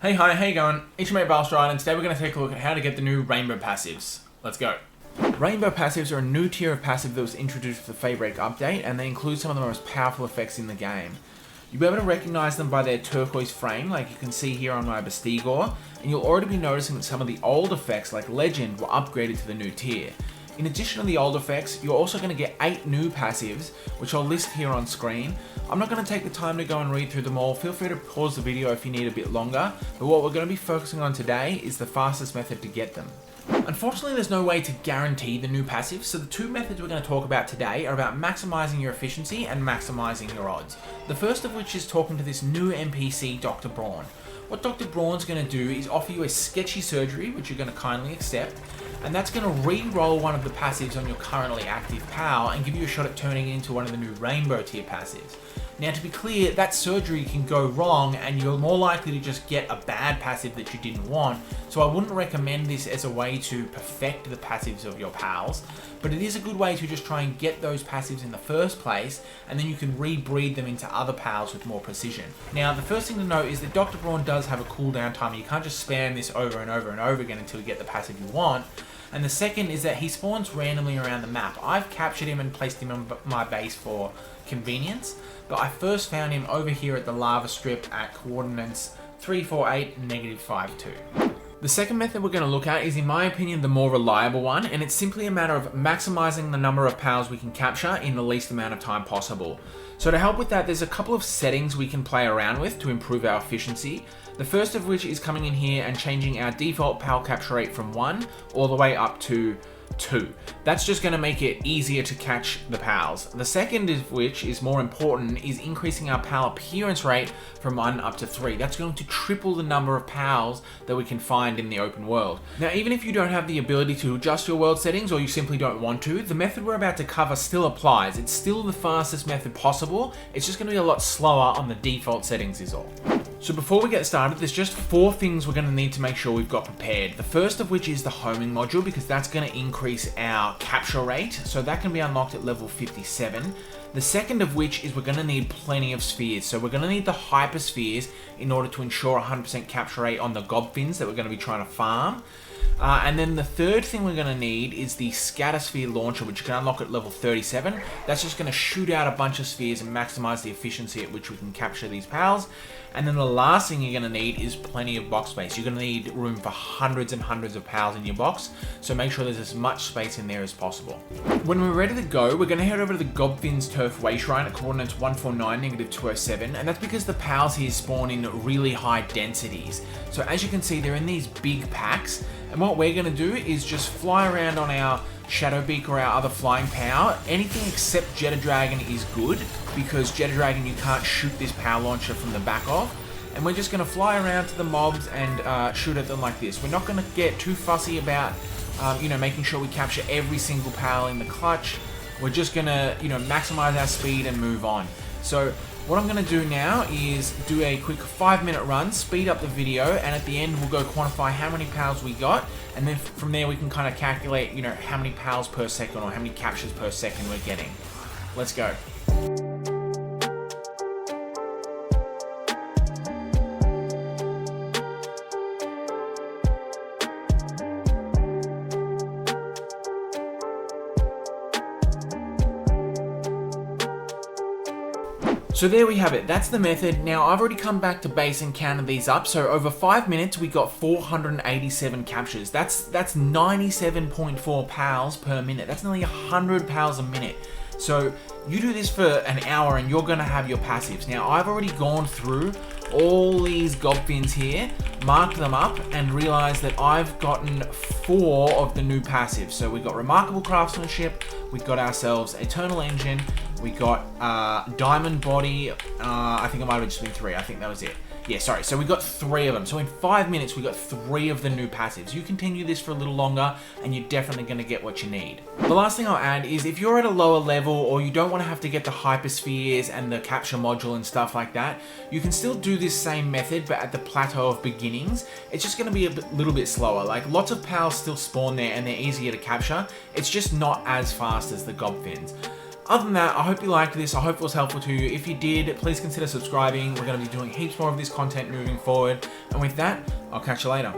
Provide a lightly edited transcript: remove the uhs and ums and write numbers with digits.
Hey, hi, how you going? It's your mate Balstride, and today we're going to take a look at how to get the new rainbow passives. Let's go. Rainbow passives are a new tier of passive that was introduced with the Fabric update, and they include some of the most powerful effects in the game. You'll be able to recognize them by their turquoise frame, like you can see here on my Bastigor, and you'll already be noticing that some of the old effects, like Legend, were upgraded to the new tier. In addition to the old effects, you're also going to get 8 new passives, which I'll list here on screen. I'm not going to take the time to go and read through them all. Feel free to pause the video if you need a bit longer, but what we're going to be focusing on today is the fastest method to get them. Unfortunately, there's no way to guarantee the new passives, so the two methods we're going to talk about today are about maximizing your efficiency and maximizing your odds. The first of which is talking to this new NPC, Dr. Braun. What Dr. Braun's going to do is offer you a sketchy surgery, which you're going to kindly accept, and that's going to re-roll one of the passives on your currently active PAL and give you a shot at turning it into one of the new rainbow tier passives. Now, to be clear, that surgery can go wrong and you're more likely to just get a bad passive that you didn't want, so I wouldn't recommend this as a way to perfect the passives of your PALs, but it is a good way to just try and get those passives in the first place, and then you can rebreed them into other PALs with more precision. Now, the first thing to note is that Dr. Braun does have a cooldown time. You can't just spam this over and over and over again until you get the passive you want. And the second is that he spawns randomly around the map. I've captured him and placed him on my base for convenience, but I first found him over here at the lava strip at coordinates 348 and -52. The second method we're going to look at is, in my opinion, the more reliable one, and it's simply a matter of maximizing the number of PALs we can capture in the least amount of time possible. So to help with that, there's a couple of settings we can play around with to improve our efficiency. The first of which is coming in here and changing our default PAL capture rate from 1 all the way up to 2. That's just going to make it easier to catch the PALs. The second of which is more important, is increasing our PAL appearance rate from 1 up to 3. That's going to triple the number of PALs that we can find in the open world. Now, even if you don't have the ability to adjust your world settings, or you simply don't want to, the method we're about to cover still applies. It's still the fastest method possible. It's just going to be a lot slower on the default settings is all. So before we get started, there's just 4 things we're going to need to make sure we've got prepared. The first of which is the homing module, because that's going to increase our capture rate, so that can be unlocked at level 57. The second of which is we're going to need plenty of spheres, so we're going to need the hyper spheres in order to ensure 100% capture rate on the gobfins that we're going to be trying to farm. And then the third thing we're going to need is the scatter sphere launcher, which you can unlock at level 37. That's just going to shoot out a bunch of spheres and maximize the efficiency at which we can capture these PALs. And then the last thing you're going to need is plenty of box space. You're going to need room for hundreds and hundreds of PALs in your box, so make sure there's as much space in there as possible. When we're ready to go, we're going to head over to the Gobfin's Turf Way Shrine at coordinates 149, -207, and that's because the PALs here spawn in really high densities. So as you can see, they're in these big packs, and what we're going to do is just fly around on our Shadow Beak or our other flying power. Anything except Jetta Dragon is good, because Jetta Dragon you can't shoot this power launcher from the back of. And we're just going to fly around to the mobs and shoot at them like this. We're not going to get too fussy about making sure we capture every single PAL in the clutch. We're just going to maximize our speed and move on. So what I'm going to do now is do a quick 5-minute run, speed up the video, and at the end we'll go quantify how many PALs we got, and then from there we can kind of calculate how many PALs per second or how many captures per second we're getting. Let's go. So there we have it, that's the method. Now I've already come back to base and counted these up, so over 5 minutes we got 487 captures. That's 97.4 PALs per minute. That's nearly 100 PALs a minute. So you do this for an hour and you're going to have your passives. Now I've already gone through all these gobfins here, marked them up, and realized that I've gotten 4 of the new passives. So we got Remarkable Craftsmanship, we got ourselves Eternal Engine, we got Diamond Body, I think it might have just been 3, I think that was it. Yeah, sorry, so we got 3 of them. So in 5 minutes, we got 3 of the new passives. You continue this for a little longer, and you're definitely going to get what you need. The last thing I'll add is, if you're at a lower level, or you don't want to have to get the hyperspheres and the capture module and stuff like that, you can still do this same method, but at the plateau of beginnings. It's just going to be a little bit slower. Like, lots of PALs still spawn there, and they're easier to capture. It's just not as fast as the gobfins. Other than that, I hope you liked this. I hope it was helpful to you. If you did, please consider subscribing. We're going to be doing heaps more of this content moving forward. And with that, I'll catch you later.